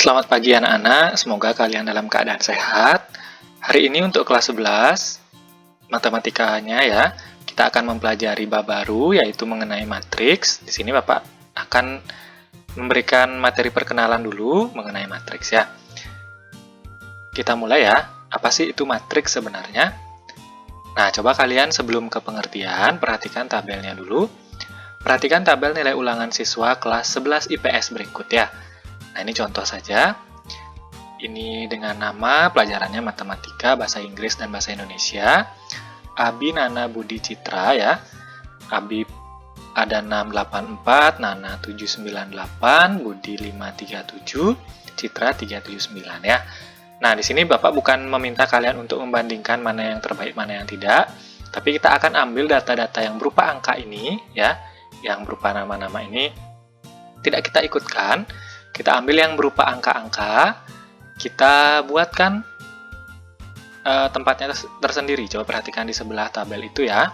Selamat pagi anak-anak, semoga kalian dalam keadaan sehat. Hari ini untuk kelas 11, matematikanya ya, kita akan mempelajari bab baru yaitu mengenai matriks. Di sini Bapak akan memberikan materi perkenalan dulu mengenai matriks ya. Kita mulai ya, apa sih itu matriks sebenarnya? Nah, coba kalian sebelum ke pengertian, perhatikan tabelnya dulu. Perhatikan tabel nilai ulangan siswa kelas 11 IPS berikut ya. Nah, ini contoh saja. Ini dengan nama pelajarannya matematika, bahasa Inggris, dan bahasa Indonesia. Abi, Nana, Budi, Citra ya. Abi ada 684, Nana 798, Budi 537, Citra 379 ya. Nah, di sini Bapak bukan meminta kalian untuk membandingkan mana yang terbaik, mana yang tidak. Tapi kita akan ambil data-data yang berupa angka ini ya, yang berupa nama-nama ini tidak kita ikutkan. Kita ambil yang berupa angka-angka, kita buatkan tempatnya tersendiri. Coba perhatikan di sebelah tabel itu ya.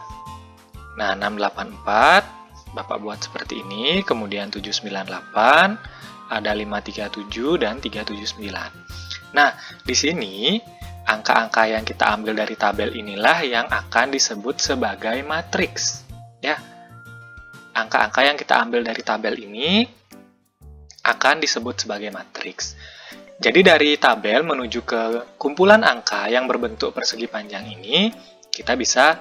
Nah, 684, Bapak buat seperti ini, kemudian 798, ada 537 dan 379. Nah, di sini angka-angka yang kita ambil dari tabel inilah yang akan disebut sebagai matriks. Ya, angka-angka yang kita ambil dari tabel ini akan disebut sebagai matriks. Jadi dari tabel menuju ke kumpulan angka yang berbentuk persegi panjang ini, kita bisa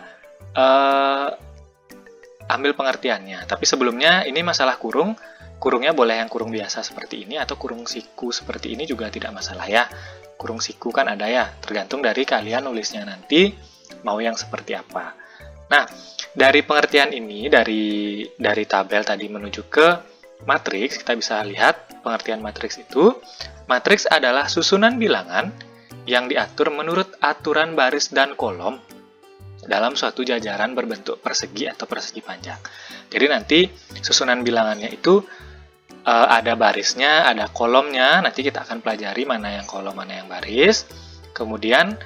ambil pengertiannya. Tapi sebelumnya ini masalah kurung. Kurungnya boleh yang kurung biasa seperti ini atau kurung siku seperti ini juga tidak masalah ya. Kurung siku kan ada ya, tergantung dari kalian nulisnya nanti mau yang seperti apa. Nah, dari pengertian ini, dari tabel tadi menuju ke matriks, kita bisa lihat pengertian matriks itu. Matriks adalah susunan bilangan yang diatur menurut aturan baris dan kolom dalam suatu jajaran berbentuk persegi atau persegi panjang. Jadi nanti susunan bilangannya itu ada barisnya, ada kolomnya. Nanti kita akan pelajari mana yang kolom, mana yang baris. Kemudian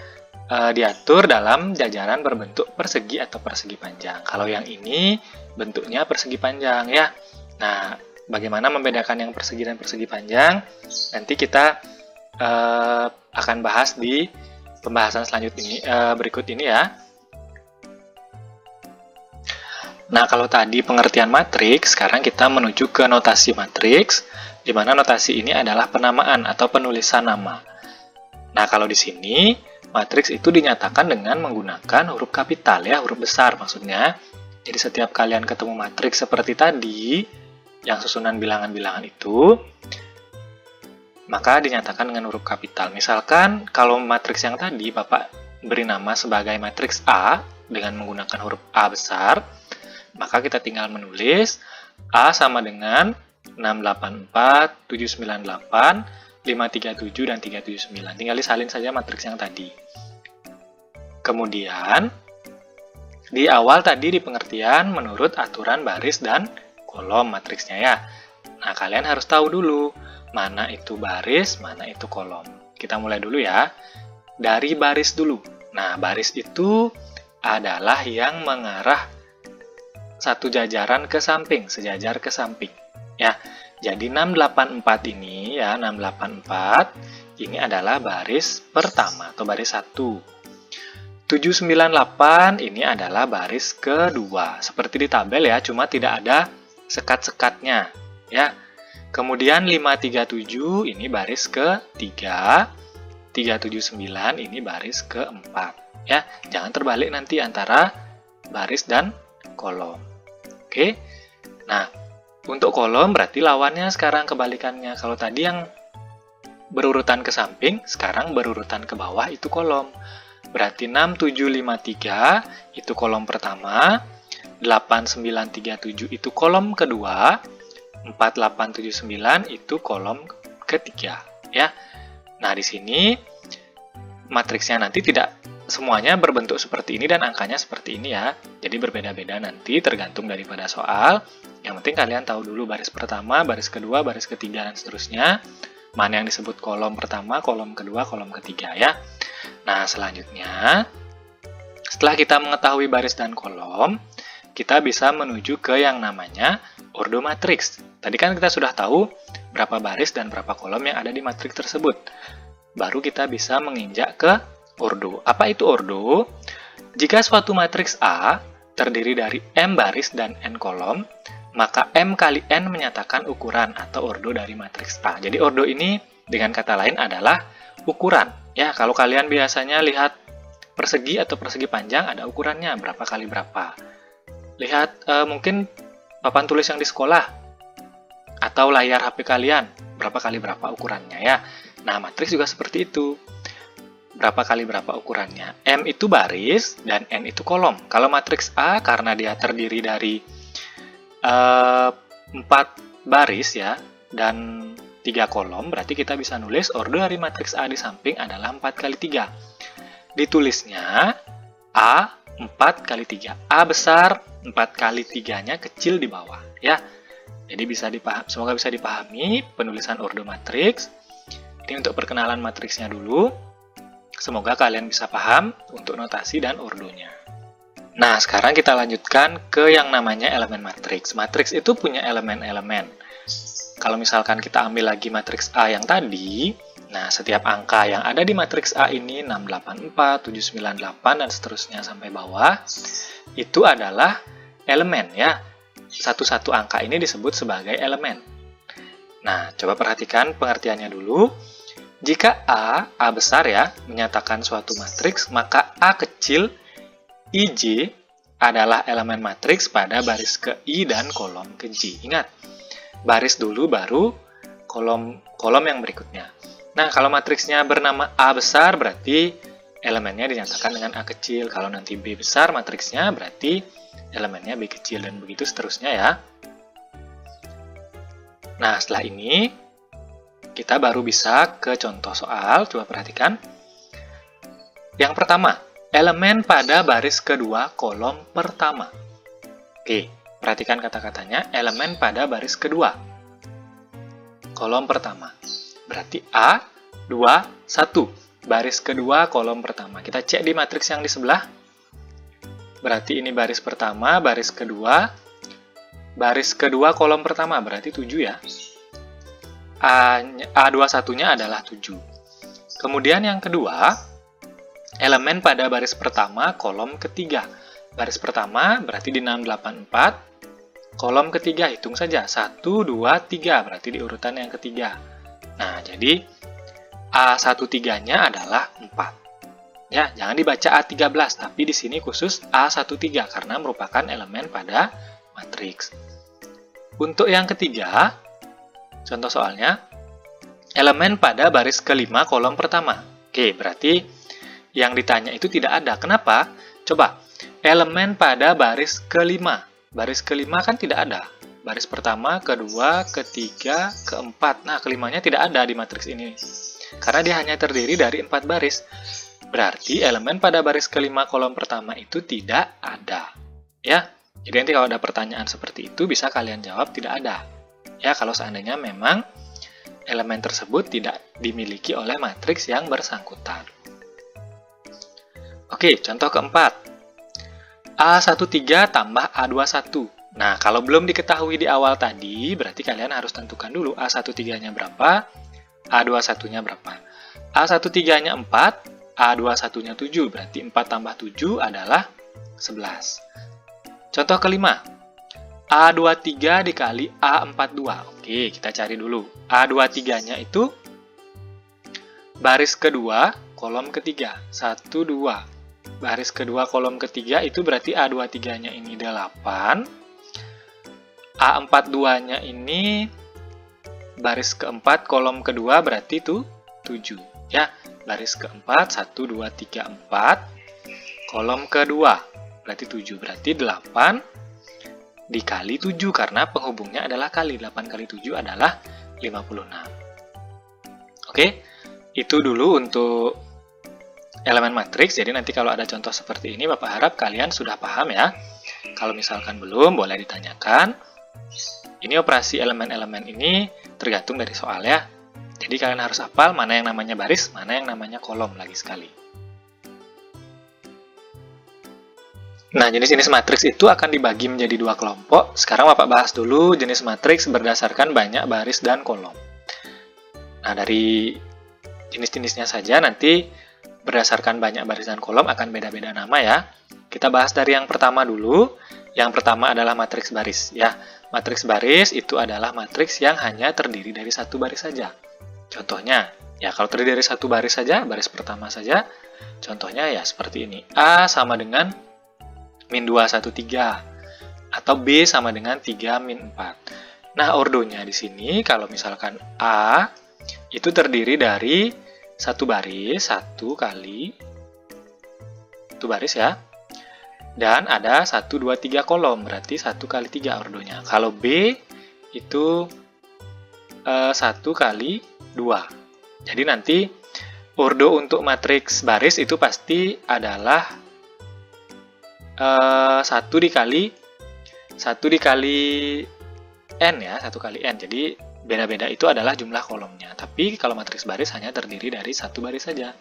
diatur dalam jajaran berbentuk persegi atau persegi panjang. Kalau yang ini bentuknya persegi panjang ya. Nah, bagaimana membedakan yang persegi dan persegi panjang? Nanti kita akan bahas di pembahasan selanjutnya berikut ini ya. Nah, kalau tadi pengertian matriks, sekarang kita menuju ke notasi matriks, di mana notasi ini adalah penamaan atau penulisan nama. Nah, kalau di sini, matriks itu dinyatakan dengan menggunakan huruf kapital ya, huruf besar maksudnya. Jadi setiap kalian ketemu matriks seperti tadi, yang susunan bilangan-bilangan itu, maka dinyatakan dengan huruf kapital. Misalkan, kalau matriks yang tadi, Bapak beri nama sebagai matriks A dengan menggunakan huruf A besar, maka kita tinggal menulis A sama dengan 684, 798, 537, dan 379. Tinggal disalin saja matriks yang tadi. Kemudian, di awal tadi di pengertian menurut aturan baris dan kolom matriksnya ya. Nah, kalian harus tahu dulu mana itu baris, mana itu kolom. Kita mulai dulu ya. Dari baris dulu. Nah, baris itu adalah yang mengarah satu jajaran ke samping, sejajar ke samping. Ya. Jadi 684 ini ya, 684 ini adalah baris pertama atau baris 1. 798 ini adalah baris kedua. Seperti di tabel ya, cuma tidak ada sekat-sekatnya ya. Kemudian 537 ini baris ke-3, 379 ini baris ke-4 ya. Jangan terbalik nanti antara baris dan kolom. Oke. Nah, untuk kolom berarti lawannya sekarang kebalikannya. Kalau tadi yang berurutan ke samping, sekarang berurutan ke bawah itu kolom. Berarti 6753 itu kolom pertama, 8937 itu kolom kedua, 4879 itu kolom ketiga ya. Nah, di sini matriksnya nanti tidak semuanya berbentuk seperti ini dan angkanya seperti ini ya. Jadi berbeda-beda nanti tergantung daripada soal. Yang penting kalian tahu dulu baris pertama, baris kedua, baris ketiga, dan seterusnya. Mana yang disebut kolom pertama, kolom kedua, kolom ketiga ya. Nah, selanjutnya setelah kita mengetahui baris dan kolom, kita bisa menuju ke yang namanya ordo matriks. Tadi kan kita sudah tahu berapa baris dan berapa kolom yang ada di matriks tersebut. Baru kita bisa menginjak ke ordo. Apa itu ordo? Jika suatu matriks A terdiri dari M baris dan N kolom, maka M kali N menyatakan ukuran atau ordo dari matriks A. Jadi ordo ini dengan kata lain adalah ukuran. Ya, kalau kalian biasanya lihat persegi atau persegi panjang, ada ukurannya berapa kali berapa. Lihat mungkin papan tulis yang di sekolah atau layar HP kalian, berapa kali berapa ukurannya ya. Nah, matriks juga seperti itu. Berapa kali berapa ukurannya. M itu baris dan N itu kolom. Kalau matriks A karena dia terdiri dari 4 baris ya dan 3 kolom, berarti kita bisa nulis ordo dari matriks A di samping adalah 4 kali 3. Ditulisnya A 4 kali 3. A besar, 4 kali 3-nya kecil di bawah ya. Jadi semoga bisa dipahami penulisan ordo matriks. Ini untuk perkenalan matriksnya dulu. Semoga kalian bisa paham untuk notasi dan ordonya. Nah, sekarang kita lanjutkan ke yang namanya elemen matriks. Matriks itu punya elemen-elemen. Kalau misalkan kita ambil lagi matriks A yang tadi, nah setiap angka yang ada di matriks A ini 684, 798, dan seterusnya sampai bawah, itu adalah elemen ya. Satu-satu angka ini disebut sebagai elemen. Nah, coba perhatikan pengertiannya dulu. Jika A besar ya, menyatakan suatu matriks, maka A kecil, IJ, adalah elemen matriks pada baris ke I dan kolom ke J. Ingat, baris dulu baru kolom yang berikutnya. Nah, kalau matriksnya bernama A besar, berarti elemennya dinyatakan dengan A kecil. Kalau nanti B besar matriksnya, berarti elemennya B kecil, dan begitu seterusnya ya. Nah, setelah ini, kita baru bisa ke contoh soal. Coba perhatikan. Yang pertama, elemen pada baris kedua kolom pertama. Oke, perhatikan kata-katanya, elemen pada baris kedua kolom pertama. Berarti A, 2, 1. Baris kedua kolom pertama. Kita cek di matriks yang di sebelah. Berarti ini baris pertama, baris kedua kolom pertama, berarti 7 ya. A21-nya adalah 7. Kemudian yang kedua, elemen pada baris pertama kolom ketiga. Baris pertama berarti di 684, kolom ketiga hitung saja, 1, 2, 3, berarti di urutan yang ketiga. Nah, jadi A13-nya adalah 4. Ya, jangan dibaca A13, tapi di sini khusus A13 karena merupakan elemen pada matriks. Untuk yang ketiga, contoh soalnya, elemen pada baris kelima kolom pertama. Oke, berarti yang ditanya itu tidak ada. Kenapa? Coba, elemen pada baris kelima. Baris kelima kan tidak ada. Baris pertama, kedua, ketiga, keempat. Nah, kelimanya tidak ada di matriks ini. Karena dia hanya terdiri dari 4 baris. Berarti elemen pada baris kelima kolom pertama itu tidak ada. Ya, jadi nanti kalau ada pertanyaan seperti itu, bisa kalian jawab tidak ada. Ya, kalau seandainya memang elemen tersebut tidak dimiliki oleh matriks yang bersangkutan. Oke, contoh keempat. A13 tambah A21. Nah, kalau belum diketahui di awal tadi, berarti kalian harus tentukan dulu A13-nya berapa, A21-nya berapa. A13-nya 4, A21-nya 7, berarti 4 tambah 7 adalah 11. Contoh kelima. A23 dikali A42. Oke, kita cari dulu. A23-nya itu baris kedua, kolom ketiga. 1, 2. Baris kedua, kolom ketiga itu berarti A23-nya ini 8. A42-nya ini baris keempat, kolom kedua berarti itu 7. Ya, baris keempat, 1, 2, 3, 4. Kolom kedua berarti 7. Berarti 8 dikali 7 karena penghubungnya adalah kali. 8 kali 7 adalah 56. Oke, itu dulu untuk elemen matriks. Jadi nanti kalau ada contoh seperti ini, Bapak harap kalian sudah paham ya. Kalau misalkan belum, boleh ditanyakan. Ini operasi elemen-elemen ini tergantung dari soal ya. Jadi kalian harus hafal mana yang namanya baris, mana yang namanya kolom lagi sekali. Nah, jenis-jenis matriks itu akan dibagi menjadi dua kelompok. Sekarang Bapak bahas dulu jenis matriks berdasarkan banyak baris dan kolom. Nah, dari jenis-jenisnya saja nanti berdasarkan banyak baris dan kolom akan beda-beda nama ya. Kita bahas dari yang pertama dulu. Yang pertama adalah matriks baris ya. Matriks baris itu adalah matriks yang hanya terdiri dari satu baris saja. Contohnya, ya kalau terdiri dari satu baris saja, baris pertama saja, contohnya ya seperti ini. A sama dengan min 2, 1, 3. Atau B sama dengan 3, min 4. Nah, ordonya di sini, kalau misalkan A, itu terdiri dari satu baris, satu kali, satu baris ya. Dan ada 1, 2, 3 kolom, berarti 1 kali 3 ordonya. Kalau B, itu 1 kali 2. Jadi nanti ordo untuk matriks baris itu pasti adalah 1 dikali n ya, 1 kali n. Jadi beda-beda itu adalah jumlah kolomnya. Tapi kalau matriks baris hanya terdiri dari satu baris saja.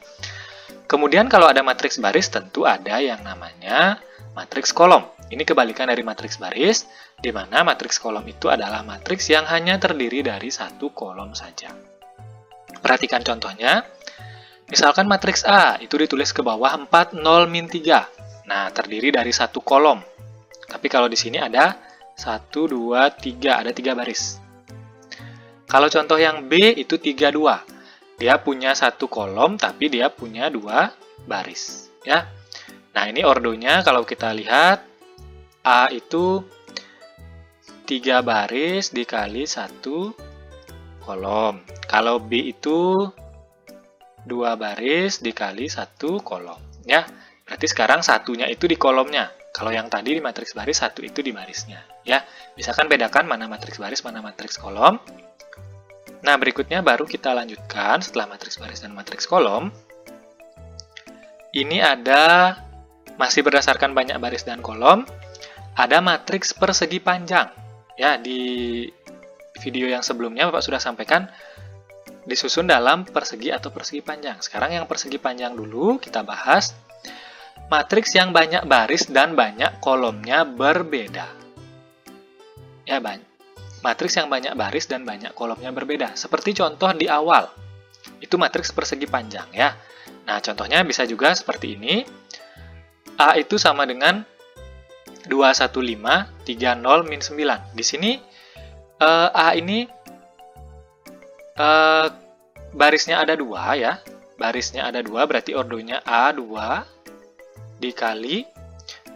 Kemudian kalau ada matriks baris tentu ada yang namanya matriks kolom. Ini kebalikan dari matriks baris, di mana matriks kolom itu adalah matriks yang hanya terdiri dari satu kolom saja. Perhatikan contohnya. Misalkan matriks A itu ditulis ke bawah 4, 0, min 3. Nah, terdiri dari satu kolom. Tapi kalau di sini ada 1, 2, 3, ada 3 baris. Kalau contoh yang B itu 3, 2. Dia punya satu kolom, tapi dia punya 2 baris. Ya. Nah, ini ordonya kalau kita lihat, A itu 3 baris dikali 1 kolom. Kalau B itu 2 baris dikali 1 kolom. Ya. Berarti sekarang satunya itu di kolomnya. Kalau yang tadi di matriks baris, satu itu di barisnya. Ya, misalkan bedakan mana matriks baris, mana matriks kolom. Nah, berikutnya baru kita lanjutkan setelah matriks baris dan matriks kolom. Ini ada, masih berdasarkan banyak baris dan kolom, ada matriks persegi panjang. Ya, di video yang sebelumnya Bapak sudah sampaikan, disusun dalam persegi atau persegi panjang. Sekarang yang persegi panjang dulu kita bahas. Matriks yang banyak baris dan banyak kolomnya berbeda. Ya, matriks yang banyak baris dan banyak kolomnya berbeda. Seperti contoh di awal. Itu matriks persegi panjang ya. Nah, contohnya bisa juga seperti ini. A itu sama dengan 215, 30, min 9. Di sini A ini barisnya ada 2 ya. Barisnya ada 2, berarti ordonya A2 dikali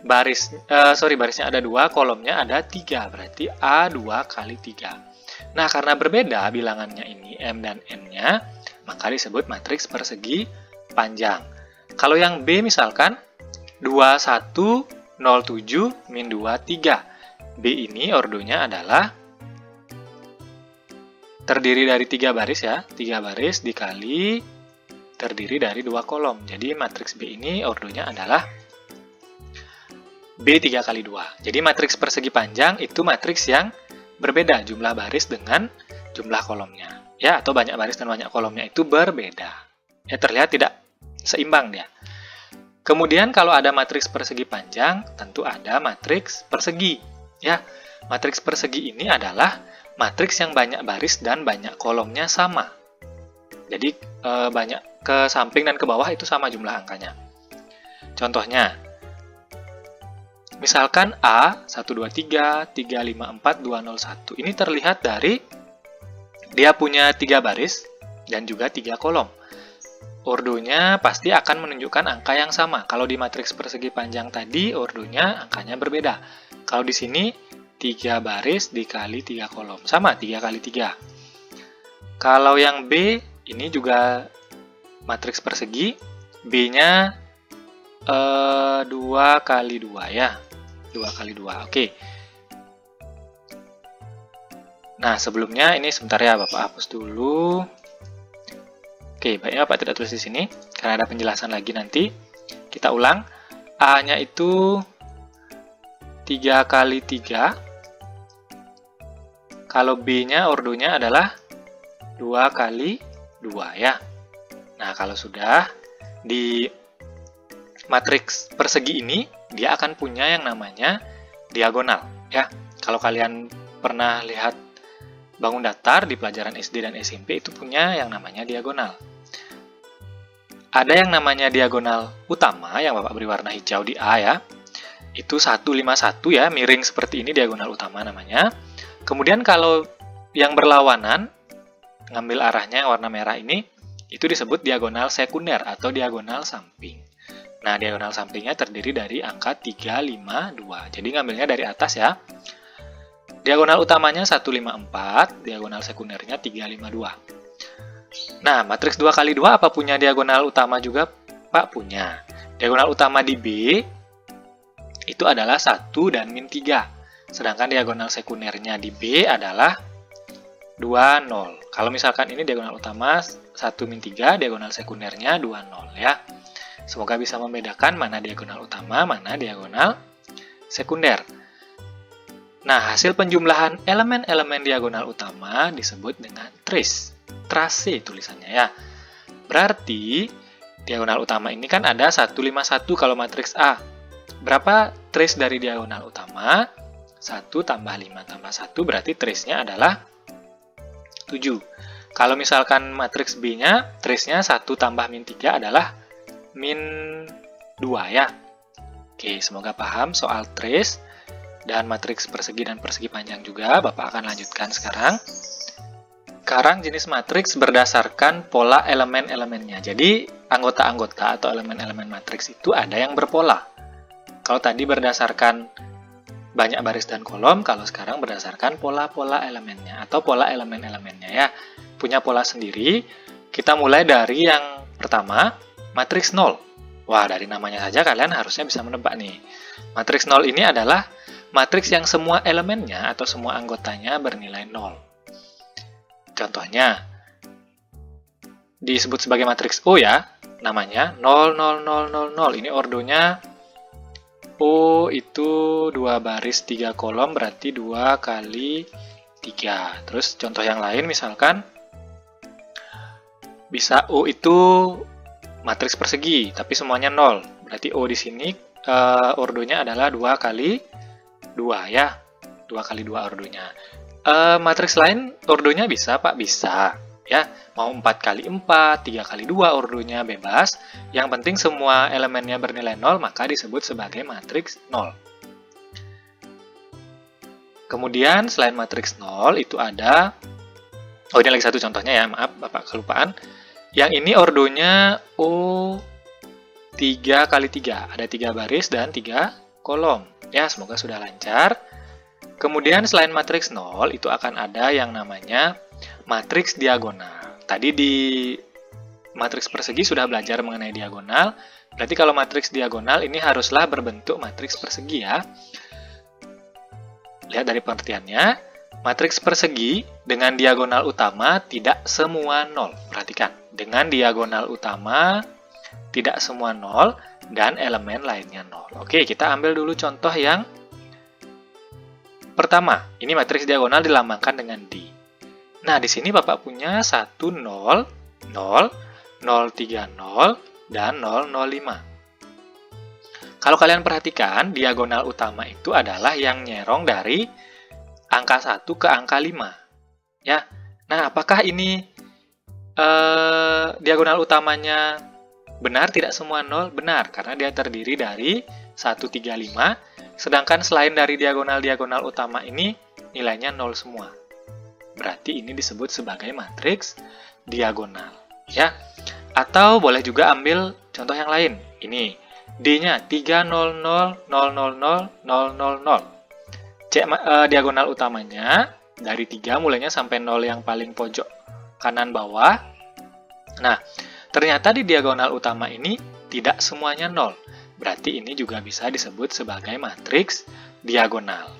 barisnya ada 2, kolomnya ada 3, berarti A2 kali 3. Nah, karena berbeda bilangannya ini M dan N-nya, maka disebut matriks persegi panjang. Kalau yang B misalkan 2107 min 23. B ini ordonya adalah terdiri dari 3 baris ya, 3 baris dikali terdiri dari 2 kolom. Jadi matriks B ini ordonya adalah B 3 kali 2. Jadi matriks persegi panjang itu matriks yang berbeda jumlah baris dengan jumlah kolomnya. Ya, atau banyak baris dan banyak kolomnya itu berbeda. Ya, terlihat tidak seimbang dia. Kemudian kalau ada matriks persegi panjang, tentu ada matriks persegi. Ya, matriks persegi ini adalah matriks yang banyak baris dan banyak kolomnya sama. Jadi banyak ke samping dan ke bawah itu sama jumlah angkanya. Contohnya, misalkan A 123, 354, 201. Ini terlihat dari dia punya 3 baris dan juga 3 kolom. Ordonya pasti akan menunjukkan angka yang sama. Kalau di matriks persegi panjang tadi, ordonya angkanya berbeda. Kalau di sini 3 baris dikali 3 kolom. Sama, 3 kali 3. Kalau yang B, ini juga matriks persegi. B-nya 2 kali 2 ya. 2 kali 2, oke. Nah, sebelumnya ini sebentar ya, Bapak hapus dulu. Oke, baiknya Bapak tidak tulis di sini, karena ada penjelasan lagi nanti. Kita ulang. A-nya itu 3 kali 3. Kalau B-nya ordonya adalah 2 kali 2 ya. Nah, kalau sudah matriks persegi ini dia akan punya yang namanya diagonal ya. Kalau kalian pernah lihat bangun datar di pelajaran SD dan SMP itu punya yang namanya diagonal. Ada yang namanya diagonal utama yang Bapak beri warna hijau di A ya. Itu 151 ya, miring seperti ini diagonal utama namanya. Kemudian kalau yang berlawanan ngambil arahnya yang warna merah ini itu disebut diagonal sekunder atau diagonal samping. Nah, diagonal sampingnya terdiri dari angka 352. Jadi ngambilnya dari atas ya. Diagonal utamanya 154, diagonal sekundernya 352. Nah, matriks 2 kali 2 apa punya diagonal utama juga? Pak, punya. Diagonal utama di B itu adalah 1 dan min 3. Sedangkan diagonal sekundernya di B adalah 2, 0. Kalau misalkan ini diagonal utama 1 min 3, diagonal sekundernya 2, 0 ya. Semoga bisa membedakan mana diagonal utama, mana diagonal sekunder. Nah, hasil penjumlahan elemen-elemen diagonal utama disebut dengan trace. Trace tulisannya ya. Berarti diagonal utama ini kan ada 151 kalau matriks A. Berapa trace dari diagonal utama? 1 tambah 5 tambah 1 berarti trace-nya adalah 7. Kalau misalkan matriks B-nya, trace-nya 1 tambah min 3 adalah min 2 ya. Oke, semoga paham soal trace dan matriks persegi dan persegi panjang juga. Bapak akan lanjutkan sekarang. Sekarang jenis matriks berdasarkan pola elemen-elemennya. Jadi, anggota-anggota atau elemen-elemen matriks itu ada yang berpola. Kalau tadi berdasarkan banyak baris dan kolom, kalau sekarang berdasarkan pola-pola elemennya atau pola elemen-elemennya ya. Punya pola sendiri. Kita mulai dari yang pertama, matriks 0. Wah, dari namanya saja kalian harusnya bisa menebak nih. Matriks 0 ini adalah matriks yang semua elemennya atau semua anggotanya bernilai 0. Contohnya, disebut sebagai matriks O ya, namanya 0, 0, 0, 0, 0. Ini ordonya O itu 2 baris 3 kolom, berarti 2 kali 3. Terus contoh yang lain misalkan, bisa O itu matriks persegi, tapi semuanya 0. Berarti O di sini ordonya adalah 2 kali 2 ya. 2 kali 2 ordonya. Matriks lain ordonya bisa, Pak? Bisa. Ya, mau 4 kali 4, 3 kali 2 ordonya bebas. Yang penting semua elemennya bernilai 0, maka disebut sebagai matriks 0. Kemudian selain matriks 0 itu ada, oh ini lagi satu contohnya ya, maaf Bapak kelupaan. Yang ini ordonya O 3 kali 3, ada 3 baris dan 3 kolom. Ya, semoga sudah lancar. Kemudian selain matriks 0 itu akan ada yang namanya matriks diagonal. Tadi di matriks persegi sudah belajar mengenai diagonal. Berarti kalau matriks diagonal ini haruslah berbentuk matriks persegi ya. Lihat dari pengertiannya, matriks persegi dengan diagonal utama tidak semua 0. Perhatikan, dengan diagonal utama tidak semua 0 dan elemen lainnya 0. Oke, kita ambil dulu contoh yang pertama. Ini matriks diagonal dilambangkan dengan D. Nah, di sini Bapak punya 1, 0, 0, 0, 3, 0, dan 0, 0, 5. Kalau kalian perhatikan, diagonal utama itu adalah yang nyerong dari angka 1 ke angka 5. Ya. Nah, apakah ini diagonal utamanya benar tidak semua 0? Benar, karena dia terdiri dari 1, 3, 5. Sedangkan selain dari diagonal-diagonal utama ini, nilainya 0 semua. Berarti ini disebut sebagai matriks diagonal. Ya. Atau boleh juga ambil contoh yang lain. Ini, D-nya 3, 0, 0, 0, 0, 0, 0, 0, 0. Diagonal utamanya dari 3 mulainya sampai 0 yang paling pojok kanan bawah. Nah, ternyata di diagonal utama ini tidak semuanya 0. Berarti ini juga bisa disebut sebagai matriks diagonal.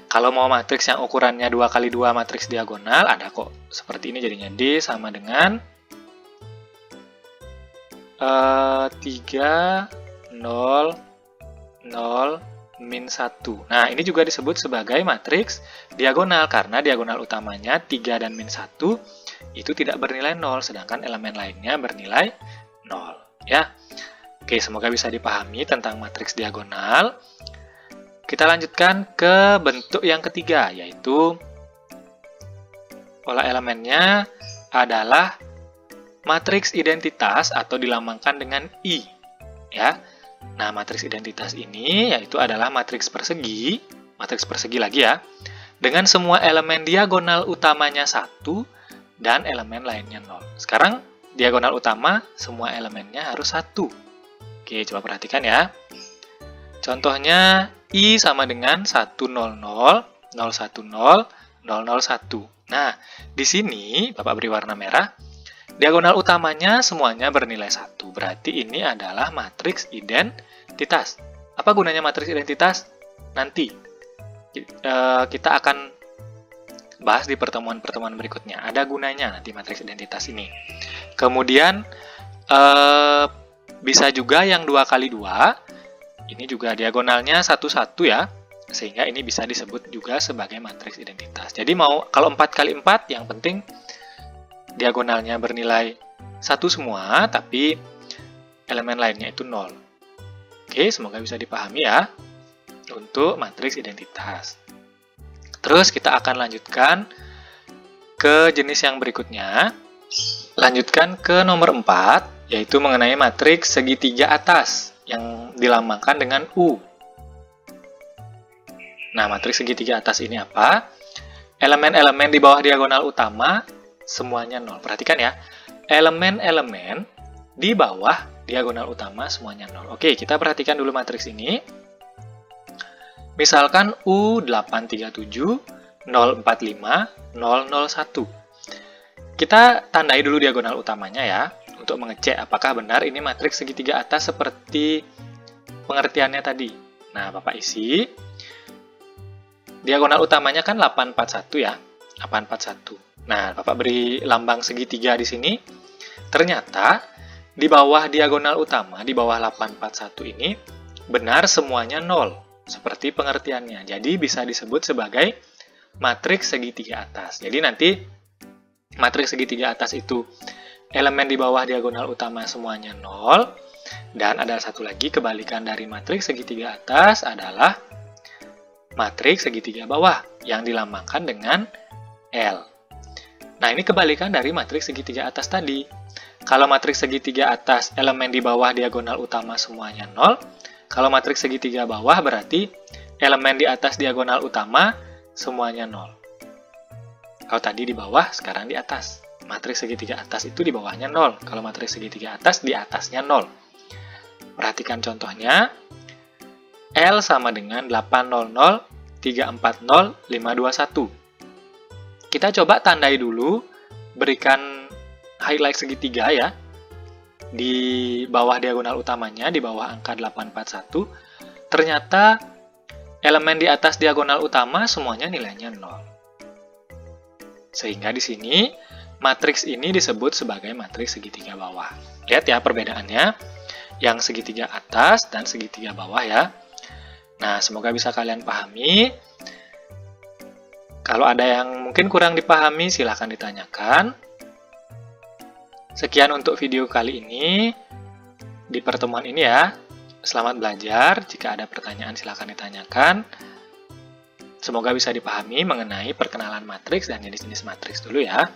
Kalau mau matriks yang ukurannya 2 kali 2 matriks diagonal, ada kok. Seperti ini jadinya D sama dengan 3, 0, 0, min 1. Nah, ini juga disebut sebagai matriks diagonal, karena diagonal utamanya 3 dan min 1 itu tidak bernilai 0, sedangkan elemen lainnya bernilai 0. Ya. Oke, semoga bisa dipahami tentang matriks diagonal. Kita lanjutkan ke bentuk yang ketiga, yaitu pola elemennya adalah matriks identitas atau dilambangkan dengan I. Ya. Nah, matriks identitas ini yaitu adalah matriks persegi lagi ya, dengan semua elemen diagonal utamanya 1 dan elemen lainnya 0. Sekarang, diagonal utama semua elemennya harus 1. Oke, coba perhatikan ya. Contohnya, I sama dengan 100, 010, 001. Nah, di sini Bapak beri warna merah. Diagonal utamanya semuanya bernilai 1. Berarti ini adalah matriks identitas. Apa gunanya matriks identitas? Nanti kita akan bahas di pertemuan-pertemuan berikutnya. Ada gunanya nanti matriks identitas ini. Kemudian, bisa juga yang 2 kali 2. Ini juga diagonalnya 1, 1 ya. Sehingga ini bisa disebut juga sebagai matriks identitas. Jadi kalau 4 kali 4, yang penting diagonalnya bernilai 1 semua, tapi elemen lainnya itu 0. Oke, semoga bisa dipahami ya untuk matriks identitas. Terus kita akan lanjutkan ke jenis yang berikutnya. Lanjutkan ke nomor 4, yaitu mengenai matriks segitiga atas yang dilambangkan dengan U. Nah, matriks segitiga atas ini apa? Elemen-elemen di bawah diagonal utama semuanya 0. Perhatikan ya, elemen-elemen di bawah diagonal utama semuanya 0. Oke, kita perhatikan dulu matriks ini. Misalkan U837, 045, 001. Kita tandai dulu diagonal utamanya ya, untuk mengecek apakah benar ini matriks segitiga atas seperti pengertiannya tadi. Nah, Bapak isi. Diagonal utamanya kan 841 ya, 841. Nah, Bapak beri lambang segitiga di sini. Ternyata di bawah diagonal utama, di bawah 841 ini, benar semuanya 0, seperti pengertiannya. Jadi bisa disebut sebagai matriks segitiga atas. Jadi nanti matriks segitiga atas itu elemen di bawah diagonal utama semuanya 0, dan ada satu lagi kebalikan dari matriks segitiga atas adalah matriks segitiga bawah yang dilambangkan dengan L. Nah, ini kebalikan dari matriks segitiga atas tadi. Kalau matriks segitiga atas elemen di bawah diagonal utama semuanya 0, kalau matriks segitiga bawah berarti elemen di atas diagonal utama semuanya 0. Kalau tadi di bawah, sekarang di atas. Matriks segitiga atas itu di bawahnya 0. Kalau matriks segitiga atas, di atasnya 0. Perhatikan contohnya. L sama dengan 800, 340, 521. Kita coba tandai dulu, berikan highlight segitiga ya. Di bawah diagonal utamanya, di bawah angka 841. Ternyata elemen di atas diagonal utama semuanya nilainya 0. Sehingga di sini matriks ini disebut sebagai matriks segitiga bawah. Lihat ya perbedaannya, yang segitiga atas dan segitiga bawah ya. Nah, semoga bisa kalian pahami. Kalau ada yang mungkin kurang dipahami, silahkan ditanyakan. Sekian untuk video kali ini di pertemuan ini ya. Selamat belajar. Jika ada pertanyaan, silahkan ditanyakan. Semoga bisa dipahami mengenai perkenalan matriks dan jenis-jenis matriks dulu ya.